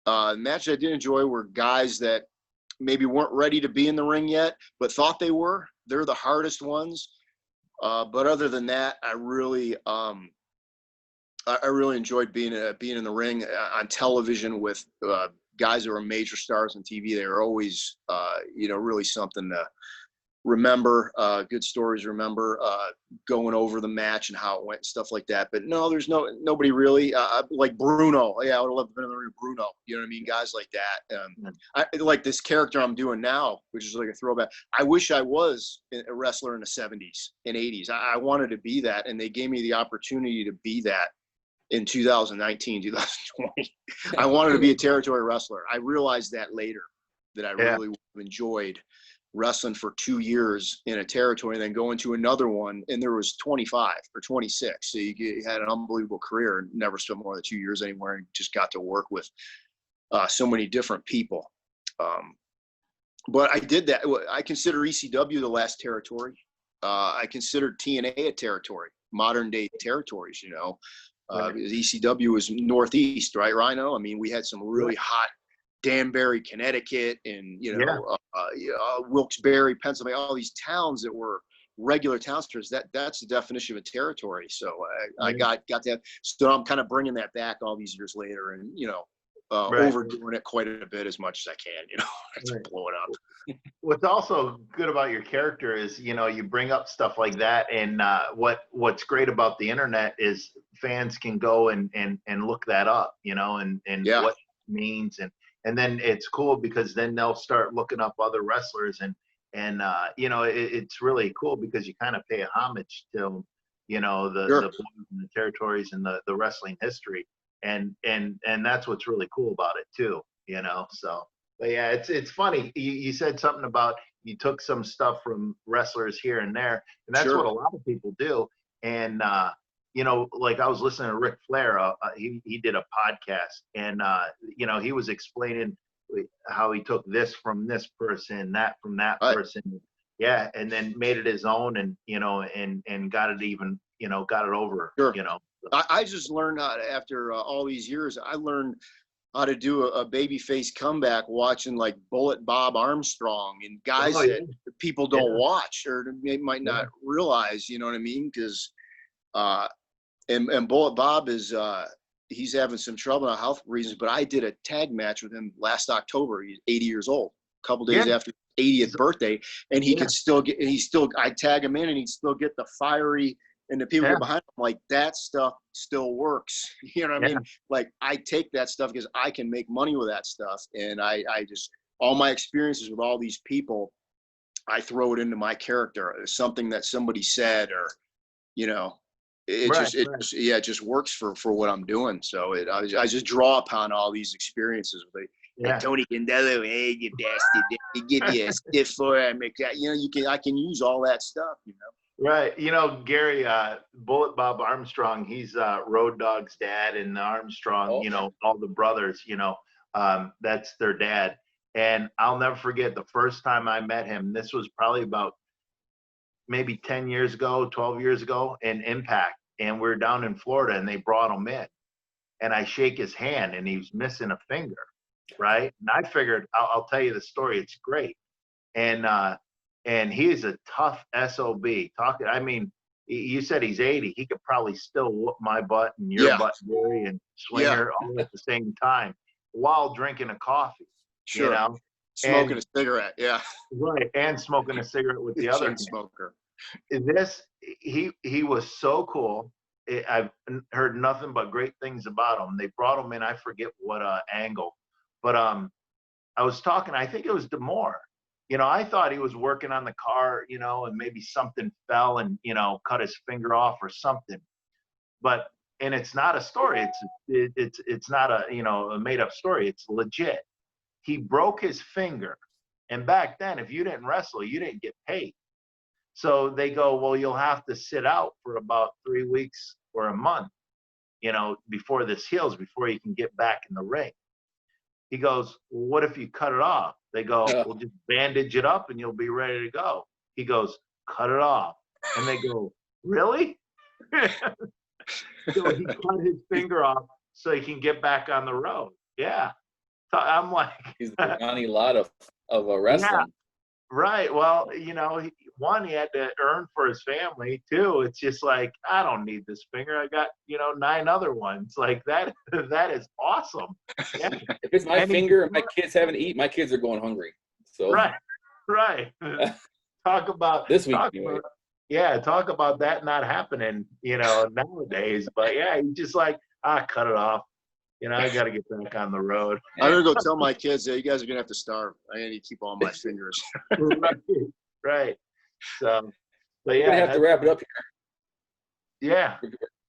The matches I did enjoy were guys that maybe weren't ready to be in the ring yet, but thought they were. They're the hardest ones. But other than that, I really enjoyed being in the ring on television with guys that were major stars on TV. They were always, really something remember, good stories, remember going over the match and how it went and stuff like that. But no, there's nobody really like Bruno. Yeah, I would love to be in the ring with Bruno. You know what I mean? Guys like that. I like this character I'm doing now, which is like a throwback. I wish I was a wrestler in the 70s and 80s. I wanted to be that, and they gave me the opportunity to be that in 2019, 2020. I wanted to be a territory wrestler. I realized that later, that I really enjoyed wrestling for 2 years in a territory and then going to another one, and there was 25 or 26. So you had an unbelievable career and never spent more than 2 years anywhere, and just got to work with so many different people. But I did that. I consider ECW the last territory. I considered TNA a territory, modern day territories, you know. Because ECW was Northeast, right, Rhino? I mean, we had some really hot Danbury, Connecticut, and Wilkes-Barre, Pennsylvania, all these towns that were regular townships. That's the definition of a territory. So I got that. So I'm kind of bringing that back all these years later, and overdoing it quite a bit as much as I can. To blow it up. What's also good about your character is, you bring up stuff like that, and what's great about the internet is fans can go and look that up, and what it means, and then it's cool because then they'll start looking up other wrestlers, and it's really cool because you kind of pay homage to the boys and the territories and the wrestling history, and that's what's really cool about it too, so. But yeah, it's funny. You said something about you took some stuff from wrestlers here and there, and that's what a lot of people do. And like I was listening to Ric Flair. He did a podcast, and he was explaining how he took this from this person, that from that person, and then made it his own, and and got it even, got it over. I just learned after all these years. I learned how to do a babyface comeback watching like Bullet Bob Armstrong and guys that people don't watch or they might not realize, you know what I mean? Because and Bullet Bob is he's having some trouble on health reasons, but I did a tag match with him last October. He's 80 years old, a couple days after his 80th birthday, and he could still get, I tag him in and he'd still get the fiery, and the people get behind him, like, that stuff still works. You know what I mean? Like, I take that stuff because I can make money with that stuff. And I just, all my experiences with all these people, I throw it into my character. It's something that somebody said, or, it just works for what I'm doing. So I just draw upon all these experiences with like Tony Condello, hey, you bastard, you give you a stiff forearm. I can use all that stuff, Right. Gary, Bullet Bob Armstrong, he's Road Dogg's dad, and Armstrong, all the brothers, that's their dad. And I'll never forget the first time I met him. This was probably about maybe 10 years ago, 12 years ago in Impact. And we're down in Florida, and they brought him in. And I shake his hand, and he was missing a finger, right? And I figured, I'll tell you the story. It's great. And he is a tough SOB. You said he's 80. He could probably still whoop my butt and your butt, Gary, and Swinger all at the same time while drinking a coffee. Smoking a cigarette, Right, and smoking a cigarette with the other smoker. He was so cool. I've heard nothing but great things about him. They brought him in. I forget what angle, but I was talking. I think it was D'Amore. I thought he was working on the car, and maybe something fell and, cut his finger off or something. And it's not a story. It's not a made up story. It's legit. He broke his finger. And back then, if you didn't wrestle, you didn't get paid. So they go, well, you'll have to sit out for about 3 weeks or a month, before this heals, before you can get back in the ring. He goes, well, what if you cut it off? They go, well, just bandage it up and you'll be ready to go. He goes, cut it off. And they go, really? So he cut his finger off so he can get back on the road. Yeah. So I'm like. He's the Johnny Lott of wrestling. Yeah, right. Well, he had to earn for his family too. It's just like, I don't need this finger. I got, 9 other ones. Like that is awesome. Yeah. If it's my finger and my kids haven't eaten, my kids are going hungry. So right. talk about This week, talk anyway. about, yeah, talk about that not happening, nowadays. But yeah, he's just like, cut it off. I got to get back on the road. I'm gonna go tell my kids that you guys are gonna have to starve. I need to keep on my fingers. Right. So, but We're yeah, gonna have to wrap it up here. Yeah.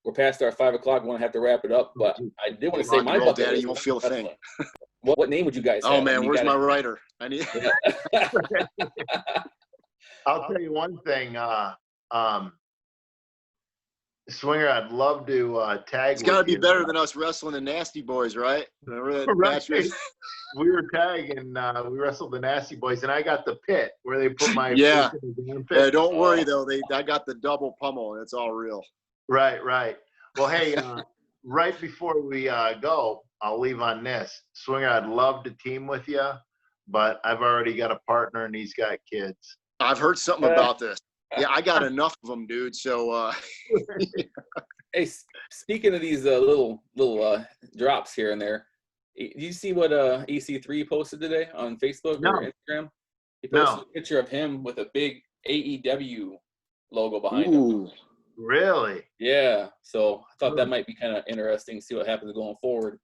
We're past our 5 o'clock. We're gonna have to wrap it up. But I did want to say Rock my and roll, bucket Daddy, list you won't was feel a thing. wrestling. What name would you guys have? Oh man, where's my writer? I need. Yeah. I'll tell you one thing. Swinger, I'd love to tag. It's got to with be you. better than us wrestling the Nasty Boys, right? Remember that Right. match? We were tagging. We wrestled the Nasty Boys, and I got the pit where they put my Yeah. face in the damn pit. Yeah, don't worry though. I got the double pummel, and it's all real. Right. Well, hey, right before we go, I'll leave on this. Swinger, I'd love to team with you, but I've already got a partner, and he's got kids. I've heard something about this. Yeah, I got enough of them, dude. So, Hey, speaking of these little drops here and there, do you see what EC3 posted today on Facebook or Instagram? He posted a picture of him with a big AEW logo behind him. Really? Yeah. So I thought that might be kind of interesting. See what happens going forward.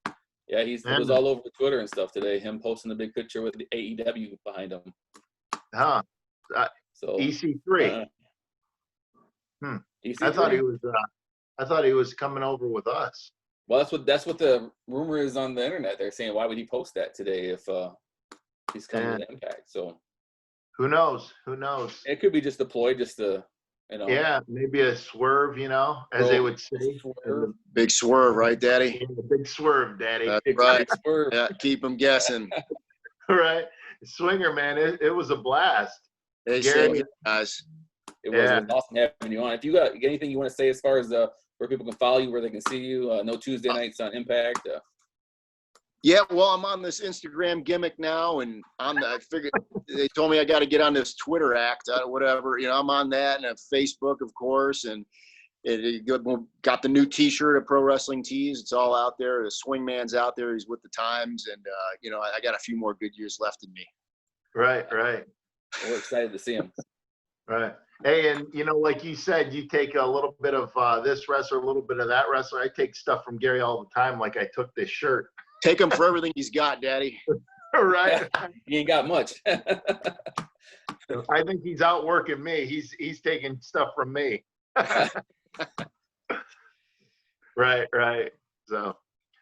Yeah, it was all over Twitter and stuff today. Him posting the big picture with the AEW behind him. Huh. So EC3. EC3? I thought he was coming over with us. Well, that's what the rumor is on the internet. They're saying, why would he post that today if he's coming to Impact? So who knows? It could be just a ploy, just to, Yeah, maybe a swerve, as they would say. Big swerve, right, Daddy? Yeah, big swerve, Daddy. That's big right. swerve. Yeah, keep them guessing. Right. Swinger, man, it was a blast. Hey, Gary, same here, guys. It was awesome having you on. If you got anything you want to say as far as where people can follow you, where they can see you, no Tuesday nights on Impact. Yeah, well, I'm on this Instagram gimmick now, and I figured they told me I got to get on this Twitter act, whatever. I'm on that, and Facebook, of course, and it got the new T-shirt of Pro Wrestling Tees. It's all out there. The Swingman's out there. He's with the times, and I got a few more good years left in me. Right. We're excited to see him. Right. Hey, and like you said, you take a little bit of this wrestler, a little bit of that wrestler. I take stuff from Gary all the time, like I took this shirt. Take him for everything he's got, Daddy. Right. He ain't got much. I think he's outworking me. He's taking stuff from me. Right. So,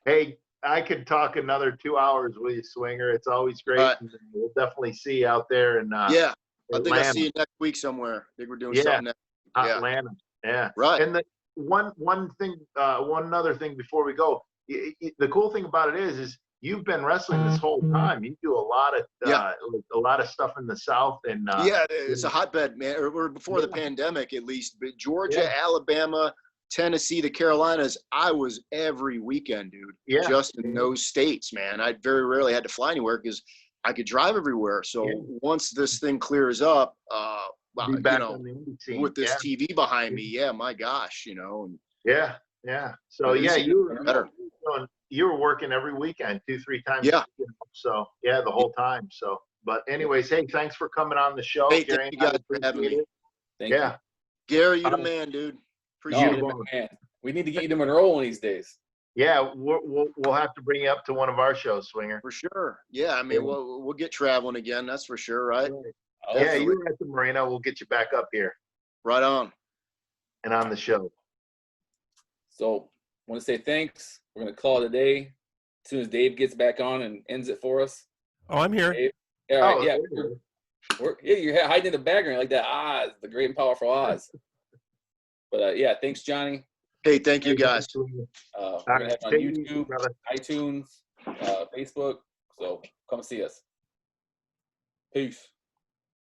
hey, I could talk another 2 hours with you, Swinger. It's always great. We'll definitely see you out there. And yeah, I Atlanta. think I'll see you next week somewhere. I think we're doing something next week. Yeah. Atlanta. Yeah. Right. And the one other thing before we go. The cool thing about it is you've been wrestling this whole time. You do a lot of stuff in the South, and it's a hotbed, man. Or before the pandemic, at least. But Georgia, Alabama, Tennessee, the Carolinas, I was every weekend, dude. Yeah. Just in those states, man. I very rarely had to fly anywhere because I could drive everywhere. So once this thing clears up, with this TV behind me, my gosh, and So you were working every weekend, 2-3 times. Yeah. So the whole time. So, but anyways, hey, thanks for coming on the show. Hey, Gary, thank you guys for having me. Thank you. Gary, you're the man, dude. Appreciate it. Man. We need to get you to Monroe one of these days. Yeah, we'll have to bring you up to one of our shows, Swinger. For sure. Yeah, I mean, we'll get traveling again. That's for sure, right? Yeah, you were at the Marina. We'll get you back up here. Right on. And on the show. So, I want to say thanks. We're going to call it a day as soon as Dave gets back on and ends it for us. Oh, I'm here. Dave? All right, you're hiding in the background like that Oz, the great and powerful Oz. But, thanks, Johnny. Hey, thank you, guys. We're going to have it on YouTube, iTunes, Facebook. So, come see us. Peace.